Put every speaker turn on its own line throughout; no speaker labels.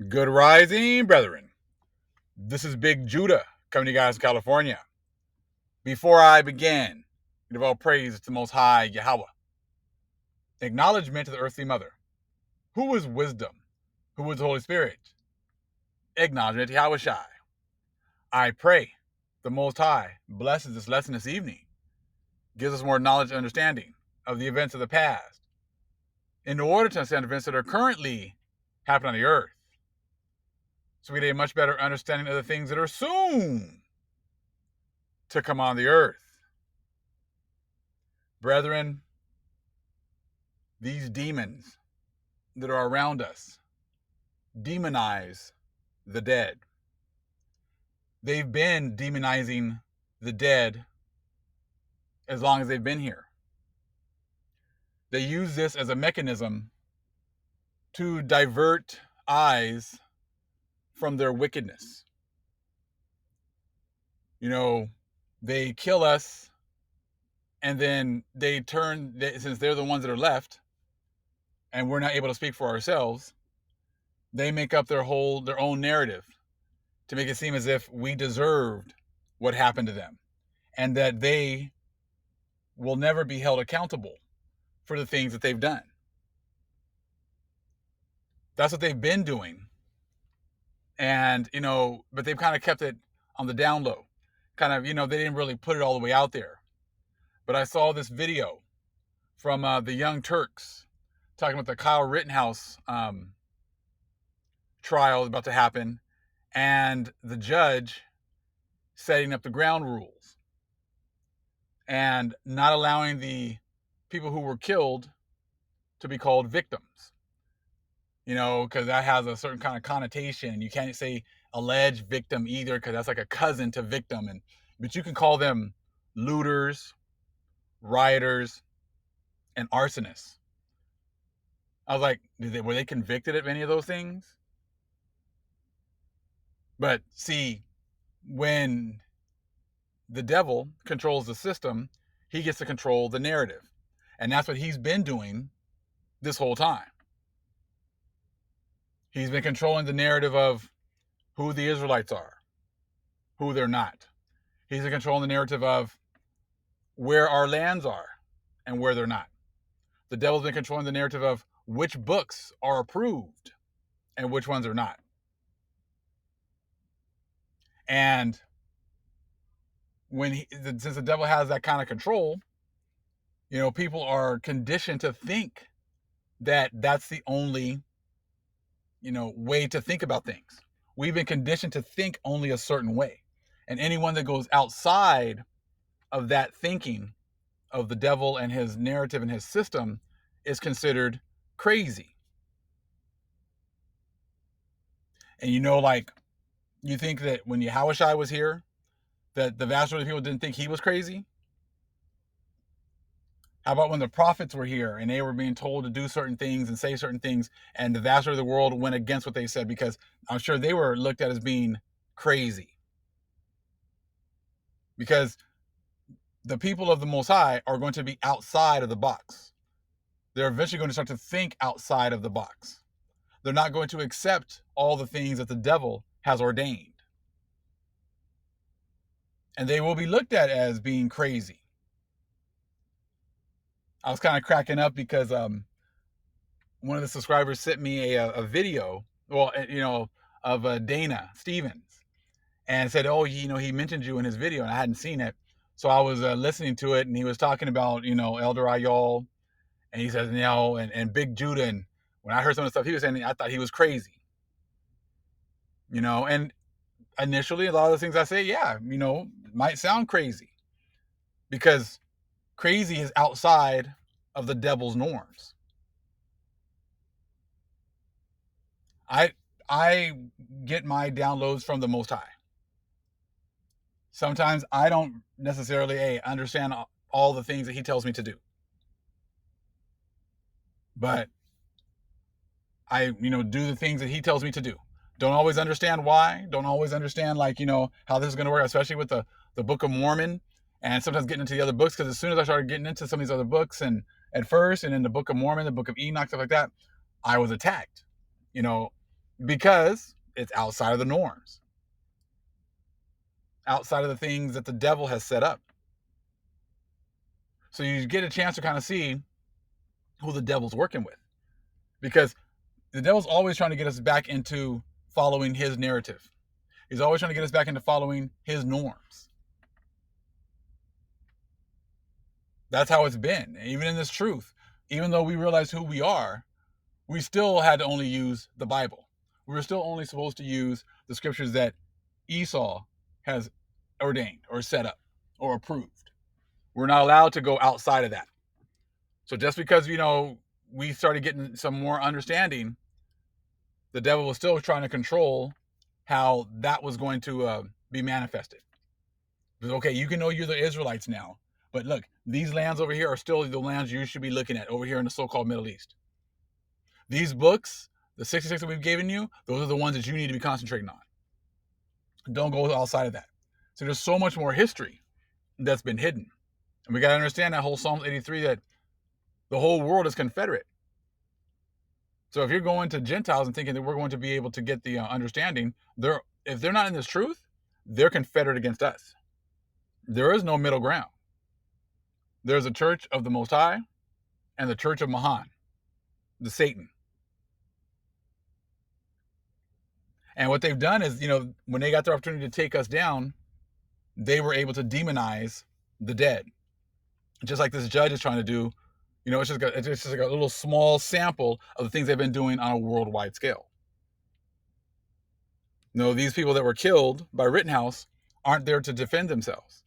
Good rising, brethren. This is Big Judah coming to you guys from California. Before I begin, give all praise to the Most High Yahweh. Acknowledgement to the earthly mother. Who is wisdom? Who is the Holy Spirit? Acknowledgement to Yahweh Shai. I pray the Most High blesses this lesson this evening, gives us more knowledge and understanding of the events of the past, in order to understand events that are currently happening on the earth, so we get a much better understanding of the things that are soon to come on the earth. Brethren, these demons that are around us demonize the dead. They've been demonizing the dead as long as they've been here. They use this as a mechanism to divert eyes from their wickedness. They kill us, and then they turn, since they're the ones that are left, and we're not able to speak for ourselves, they make up their own narrative to make it seem as if we deserved what happened to them, and that they will never be held accountable for the things that they've done. That's what they've been doing. And, but they've kind of kept it on the down low. They didn't really put it all the way out there. But I saw this video from the Young Turks talking about the Kyle Rittenhouse trial about to happen, and the judge setting up the ground rules and not allowing the people who were killed to be called victims. Because that has a certain kind of connotation. You can't say alleged victim either, because that's like a cousin to victim. But you can call them looters, rioters, and arsonists. I was like, were they convicted of any of those things? But see, when the devil controls the system, he gets to control the narrative. And that's what he's been doing this whole time. He's been controlling the narrative of who the Israelites are, who they're not. He's been controlling the narrative of where our lands are and where they're not. The devil's been controlling the narrative of which books are approved and which ones are not. And since the devil has that kind of control, people are conditioned to think that that's the only, way to think about things. We've been conditioned to think only a certain way. And anyone that goes outside of that thinking of the devil and his narrative and his system is considered crazy. And you think that when Yahushua was here, that the vast majority of people didn't think he was crazy? How about when the prophets were here and they were being told to do certain things and say certain things, and the vast majority of the world went against what they said, because I'm sure they were looked at as being crazy? Because the people of the Most High are going to be outside of the box. They're eventually going to start to think outside of the box. They're not going to accept all the things that the devil has ordained. And they will be looked at as being crazy. I was kind of cracking up because one of the subscribers sent me a video, of Dana Stevens, and said, "Oh, he mentioned you in his video," and I hadn't seen it. So I was listening to it, and he was talking about, Elder Ayal, and he says, and Big Judah. And when I heard some of the stuff he was saying, I thought he was crazy. And initially, a lot of the things I say, might sound crazy, because crazy is outside of the devil's norms. I get my downloads from the Most High. Sometimes I don't necessarily understand all the things that he tells me to do, but I do the things that he tells me to do. Don't always understand why. Don't always understand how this is going to work, especially with the Book of Mormon, and sometimes getting into the other books. Because as soon as I started getting into some of these other books, and at first, and in the Book of Mormon, the Book of Enoch, stuff like that, I was attacked. because it's outside of the norms, outside of the things that the devil has set up. So you get a chance to kind of see who the devil's working with, because the devil's always trying to get us back into following his narrative. He's always trying to get us back into following his norms. That's how it's been. Even in this truth, even though we realize who we are, we still had to only use the Bible. We were still only supposed to use the scriptures that Esau has ordained or set up or approved. We're not allowed to go outside of that. So just because, we started getting some more understanding, the devil was still trying to control how that was going to be manifested. Because, okay, you can know you're the Israelites now, but look, these lands over here are still the lands you should be looking at over here in the so-called Middle East. These books, the 66 that we've given you, those are the ones that you need to be concentrating on. Don't go outside of that. So there's so much more history that's been hidden. And we got to understand that whole Psalms 83, that the whole world is confederate. So if you're going to Gentiles and thinking that we're going to be able to get the understanding, if they're not in this truth, they're confederate against us. There is no middle ground. There's a church of the Most High and the church of Mahan, the Satan. And what they've done is, when they got the opportunity to take us down, they were able to demonize the dead. Just like this judge is trying to do. It's just like a little small sample of the things they've been doing on a worldwide scale. These people that were killed by Rittenhouse aren't there to defend themselves.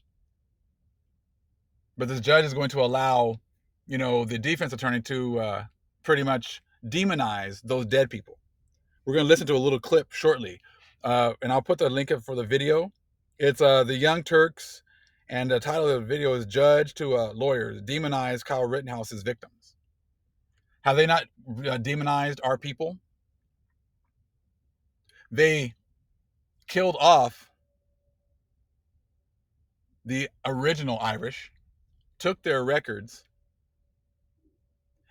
But this judge is going to allow, the defense attorney to pretty much demonize those dead people. We're going to listen to a little clip shortly. And I'll put the link up for the video. It's the Young Turks, and the title of the video is Judge to Lawyers Demonize Kyle Rittenhouse's Victims. Have they not demonized our people? They killed off the original Irish, took their records,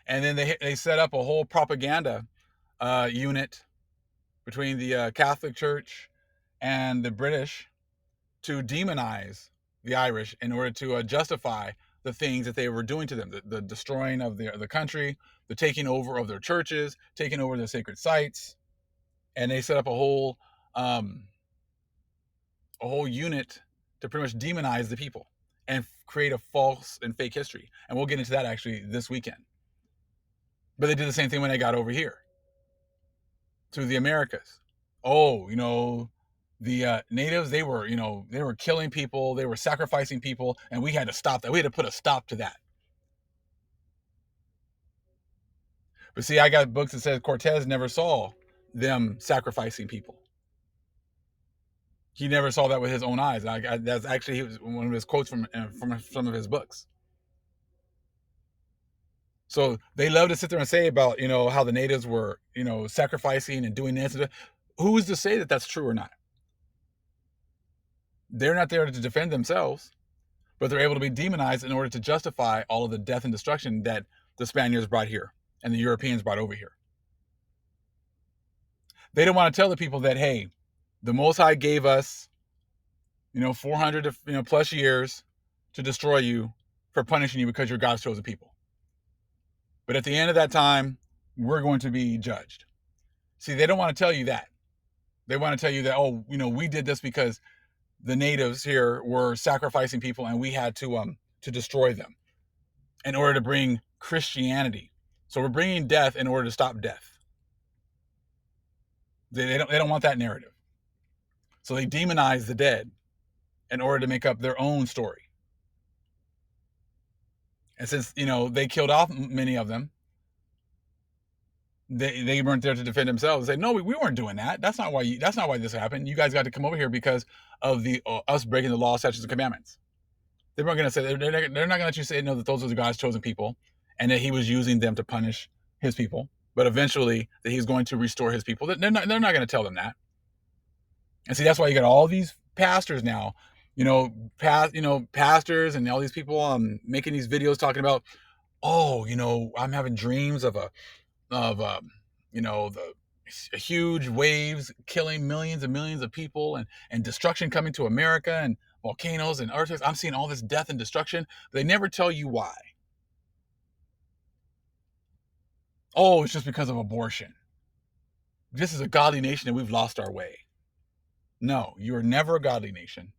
and then they set up a whole propaganda unit between the Catholic Church and the British to demonize the Irish in order to justify the things that they were doing to them, the destroying of the country, the taking over of their churches, taking over their sacred sites. And they set up a whole unit to pretty much demonize the people and create a false and fake history. And we'll get into that actually this weekend. But they did the same thing when they got over here to the Americas. The natives, they were killing people, they were sacrificing people, and we had to stop that. We had to put a stop to that. But see, I got books that says Cortez never saw them sacrificing people. He never saw that with his own eyes. That's actually one of his quotes from some of his books. So they love to sit there and say about, how the natives were, sacrificing and doing this. Who's to say that that's true or not? They're not there to defend themselves, but they're able to be demonized in order to justify all of the death and destruction that the Spaniards brought here and the Europeans brought over here. They don't want to tell the people that, hey, the Most High gave us, 400 plus years to destroy you for punishing you because you're God's chosen people. But at the end of that time, we're going to be judged. See, they don't want to tell you that. They want to tell you that, we did this because the natives here were sacrificing people and we had to destroy them in order to bring Christianity. So we're bringing death in order to stop death. They don't want that narrative. So they demonize the dead in order to make up their own story. And since, they killed off many of them, they weren't there to defend themselves. They say, no, we weren't doing that. That's not why this happened. You guys got to come over here because of the us breaking the law, statutes, and commandments. They weren't going to say, they're not going to let you say, no, that those are the God's chosen people and that he was using them to punish his people. But eventually that he's going to restore his people. They're not going to tell them that. And see, that's why you got all these pastors now, pastors and all these people making these videos talking about, I'm having dreams of the huge waves killing millions and millions of people, and destruction coming to America, and volcanoes and earthquakes. I'm seeing all this death and destruction, but they never tell you why. Oh, it's just because of abortion. This is a godly nation and we've lost our way. No, you are never a godly nation.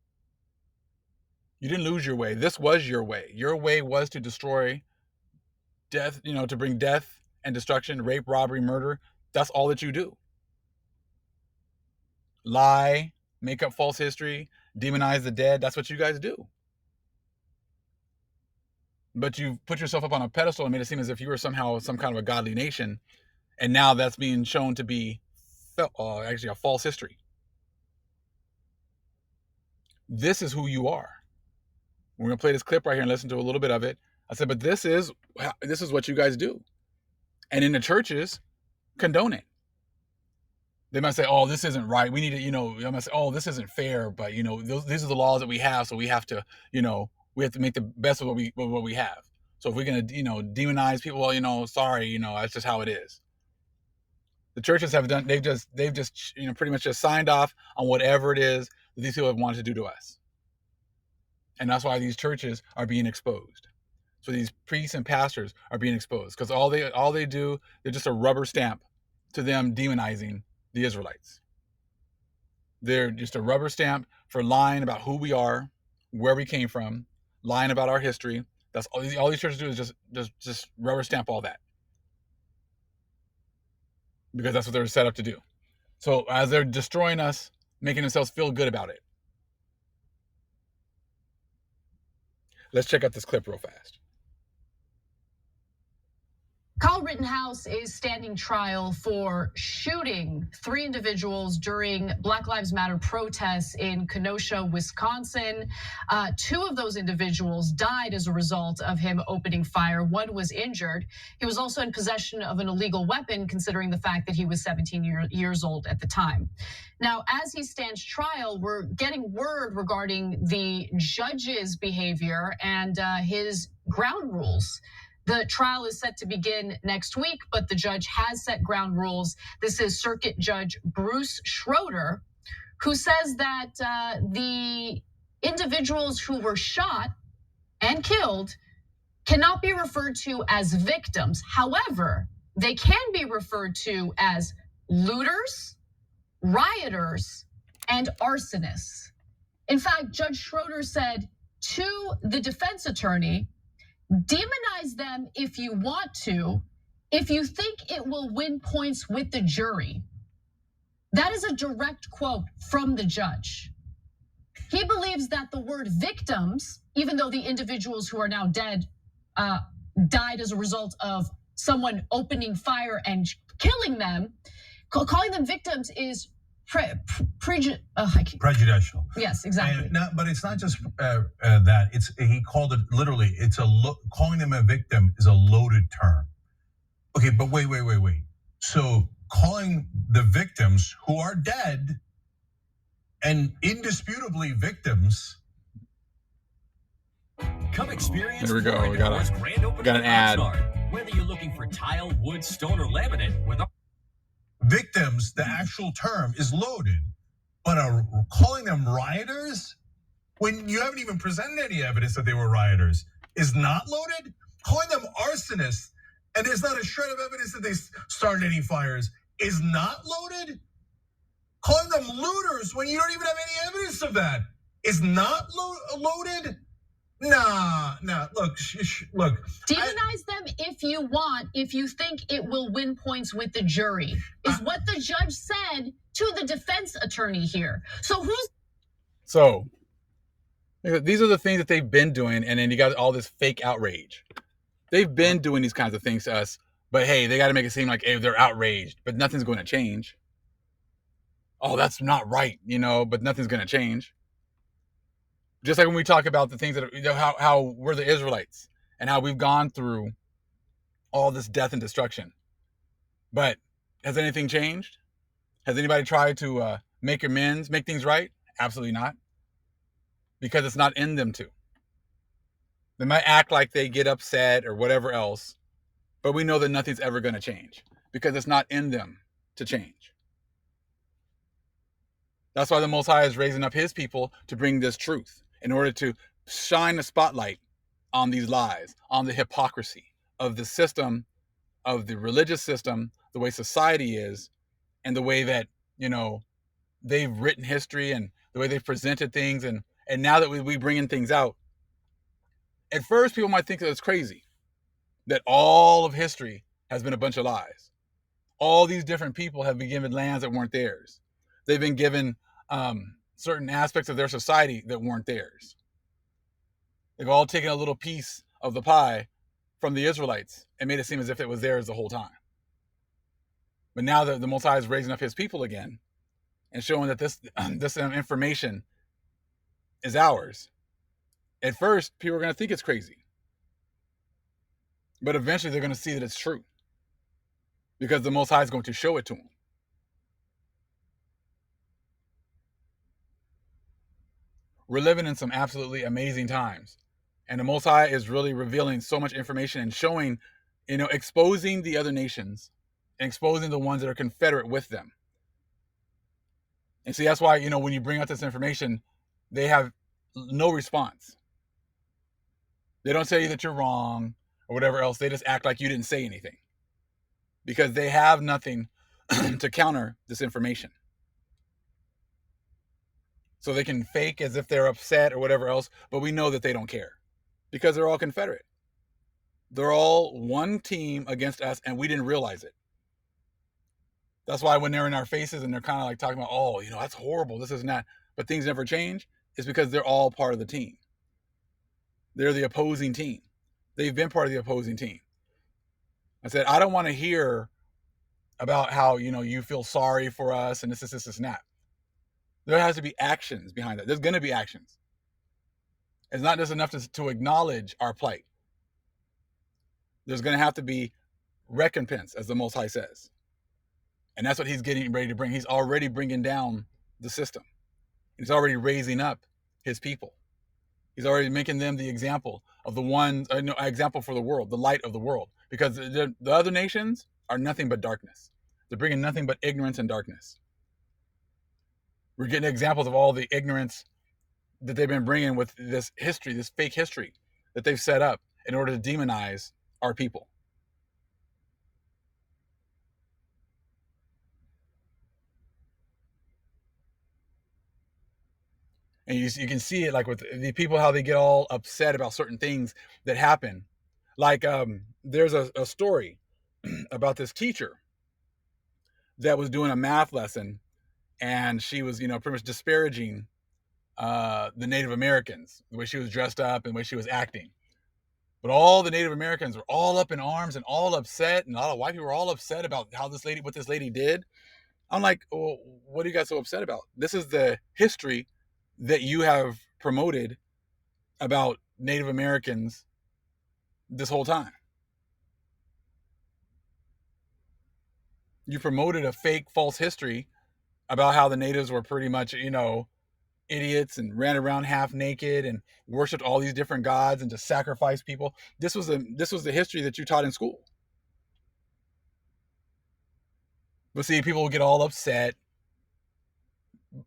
You didn't lose your way. This was your way. Your way was to destroy death, to bring death and destruction, rape, robbery, murder. That's all that you do. Lie, make up false history, demonize the dead. That's what you guys do. But you've put yourself up on a pedestal and made it seem as if you were somehow some kind of a godly nation. And now that's being shown to be actually a false history. This is who you are. We're going to play this clip right here and listen to a little bit of it. I said, but this is what you guys do. And in the churches, condone it. They might say, oh, this isn't right. We need to, I might say, oh, this isn't fair. But, these are the laws that we have. So we have to, we have to make the best of what we have. So if we're going to, demonize people, well, sorry, that's just how it is. The churches have done, they've just, pretty much just signed off on whatever it is that these people have wanted to do to us. And that's why these churches are being exposed. So these priests and pastors are being exposed because all they do, they're just a rubber stamp to them demonizing the Israelites. They're just a rubber stamp for lying about who we are, where we came from, lying about our history. That's all these churches do is just rubber stamp all that. Because that's what they're set up to do. So as they're destroying us, making themselves feel good about it. Let's check out this clip real fast.
Kyle Rittenhouse is standing trial for shooting 3 individuals during Black Lives Matter protests in Kenosha, Wisconsin. 2 of those individuals died as a result of him opening fire. 1 was injured. He was also in possession of an illegal weapon, considering the fact that he was 17 years old at the time. Now, as he stands trial, we're getting word regarding the judge's behavior and his ground rules. The trial is set to begin next week, but the judge has set ground rules. This is Circuit Judge Bruce Schroeder, who says that the individuals who were shot and killed cannot be referred to as victims. However, they can be referred to as looters, rioters, and arsonists. In fact, Judge Schroeder said to the defense attorney, demonize them if you want to, if you think it will win points with the jury. That is a direct quote from the judge. He believes that the word victims, even though the individuals who are now dead died as a result of someone opening fire and killing them, calling them victims is
prejudicial.
Yes, exactly.
But it's not just that. He called it literally. Calling them a victim is a loaded term. Okay, but wait. So calling the victims who are dead and indisputably victims.
Come experience.
There we go. We got an ad.
Whether you're looking for tile, wood, stone, or laminate, with
victims, the actual term is loaded, but calling them rioters when you haven't even presented any evidence that they were rioters is not loaded. Calling them arsonists and there's not a shred of evidence that they started any fires is not loaded. Calling them looters when you don't even have any evidence of that is not loaded. Nah. Look.
Demonize them if you want, if you think it will win points with the jury, is what the judge said to the defense attorney here. So
these are the things that they've been doing, and then you got all this fake outrage. They've been doing these kinds of things to us, but hey, they got to make it seem like they're outraged, but nothing's going to change. Oh, that's not right, but nothing's going to change. Just like when we talk about the things that how we're the Israelites and how we've gone through all this death and destruction. But has anything changed? Has anybody tried to make amends, make things right? Absolutely not. Because it's not in them to. They might act like they get upset or whatever else, but we know that nothing's ever going to change because it's not in them to change. That's why the Most High is raising up his people to bring this truth in order to shine the spotlight on these lies, on the hypocrisy of the system, of the religious system, the way society is, and the way that, they've written history and the way they've presented things. And now that we bringing things out, at first people might think that it's crazy, that all of history has been a bunch of lies. All these different people have been given lands that weren't theirs. They've been given certain aspects of their society that weren't theirs. They've all taken a little piece of the pie from the Israelites and made it seem as if it was theirs the whole time. But now that the Most High is raising up his people again and showing that this information is ours, at first people are going to think it's crazy. But eventually they're going to see that it's true, because the Most High is going to show it to them. We're living in some absolutely amazing times. And the Most High is really revealing so much information and showing, exposing the other nations and exposing the ones that are confederate with them. And see, that's why, when you bring out this information, they have no response. They don't tell you that you're wrong or whatever else. They just act like you didn't say anything, because they have nothing to counter this information. So they can fake as if they're upset or whatever else, but we know that they don't care, because they're all Confederate. They're all one team against us, and we didn't realize it. That's why when they're in our faces and they're kind of like talking about, oh, that's horrible, this is not, but things never change, it's because they're all part of the team. They're the opposing team. They've been part of the opposing team. I said, I don't want to hear about how, you feel sorry for us and this and that. There has to be actions behind that. There's going to be actions. It's not just enough to acknowledge our plight. There's going to have to be recompense, as the Most High says. And that's what he's getting ready to bring. He's already bringing down the system. He's already raising up his people. He's already making them the example of the ones, example for the world, the light of the world. Because the other nations are nothing but darkness. They're bringing nothing but ignorance and darkness. We're getting examples of all the ignorance that they've been bringing with this history, this fake history that they've set up in order to demonize our people. And you can see it like with the people, how they get all upset about certain things that happen. Like there's a story about this teacher that was doing a math lesson, and she was, pretty much disparaging the Native Americans, the way she was dressed up and the way she was acting. But all the Native Americans were all up in arms and all upset, and a lot of white people were all upset about what this lady did. I'm like, well, what are you guys so upset about? This is the history that you have promoted about Native Americans this whole time. You promoted a fake, false history about how the natives were pretty much, idiots and ran around half naked and worshipped all these different gods and just sacrificed people. This was the history that you taught in school. But see, people will get all upset,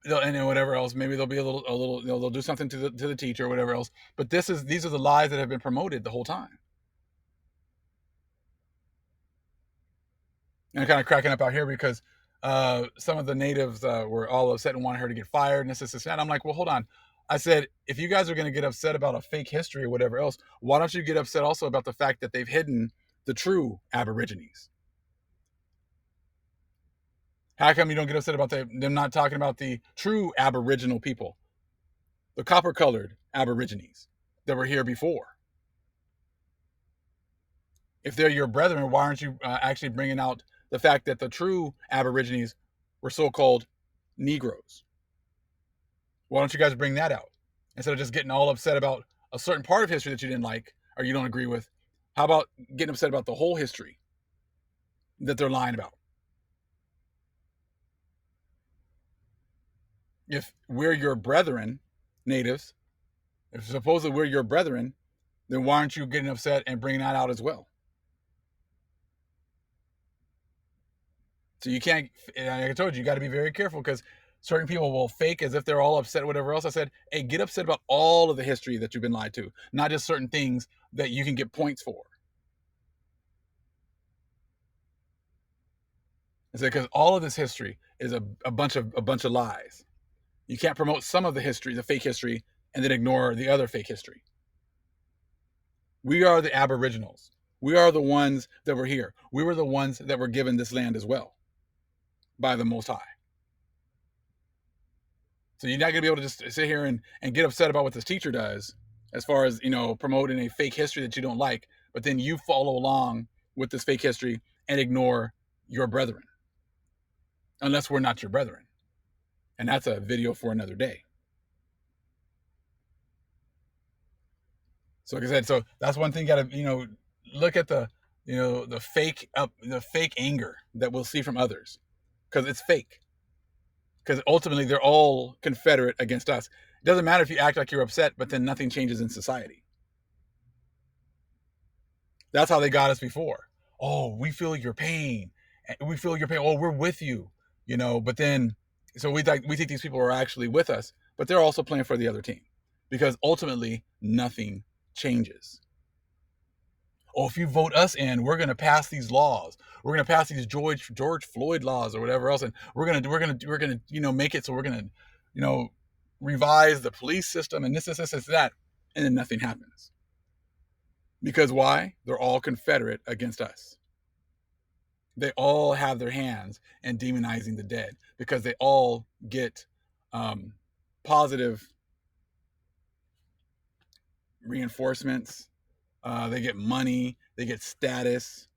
and then whatever else. Maybe they'll be a little, they'll do something to the teacher or whatever else. But these are the lies that have been promoted the whole time. And I'm kind of cracking up out here because some of the natives were all upset and wanted her to get fired and this and that. I'm like, well, hold on. I said, if you guys are going to get upset about a fake history or whatever else, why don't you get upset also about the fact that they've hidden the true Aborigines? How come you don't get upset about them not talking about the true Aboriginal people, the copper-colored Aborigines that were here before? If they're your brethren, why aren't you actually bringing out the fact that the true Aborigines were so-called Negroes? Why don't you guys bring that out? Instead of just getting all upset about a certain part of history that you didn't like or you don't agree with, how about getting upset about the whole history that they're lying about? If we're your brethren, natives, if supposedly we're your brethren, then why aren't you getting upset and bringing that out as well? So you can't, like I told you, you got to be very careful because certain people will fake as if they're all upset, whatever else. I said, hey, get upset about all of the history that you've been lied to, not just certain things that you can get points for. I said, because all of this history is a bunch of lies. You can't promote some of the history, the fake history, and then ignore the other fake history. We are the Aboriginals. We are the ones that were here. We were the ones that were given this land as well by the Most High. So you're not going to be able to just sit here and get upset about what this teacher does as far as, promoting a fake history that you don't like, but then you follow along with this fake history and ignore your brethren, unless we're not your brethren. And that's a video for another day. So like I said, so that's one thing you got to, look at the fake anger that we'll see from others, because it's fake. Because ultimately they're all confederate against us. It doesn't matter if you act like you're upset, but then nothing changes in society. That's how they got us before. Oh, we feel your pain. We feel your pain. Oh, we're with you. But then, so we think these people are actually with us, but they're also playing for the other team, because ultimately nothing changes. Oh, if you vote us in, we're going to pass these laws. We're going to pass these George Floyd laws or whatever else, and we're going to make it so we're going to revise the police system and this, that, and then nothing happens. Because why? They're all confederate against us. They all have their hands in demonizing the dead, because they all get positive reinforcements. They get money. They get status.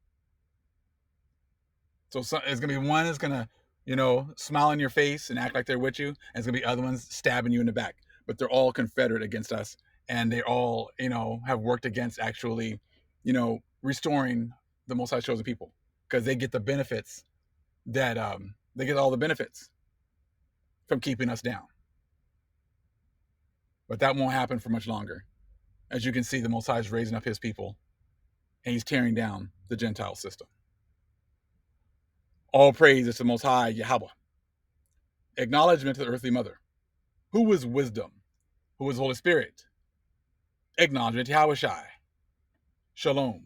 So it's going to be one that's going to, smile in your face and act like they're with you. And it's going to be other ones stabbing you in the back. But they're all confederate against us. And they all, have worked against actually, restoring the Most High chosen people, because they get the benefits that, they get all the benefits from keeping us down. But that won't happen for much longer. As you can see, the Most High is raising up his people, and he's tearing down the Gentile system. All praise is to the Most High, Yahweh. Acknowledgement to the earthly mother. Who is wisdom? Who is Holy Spirit? Acknowledgement to Yahweh Shai. Shalom.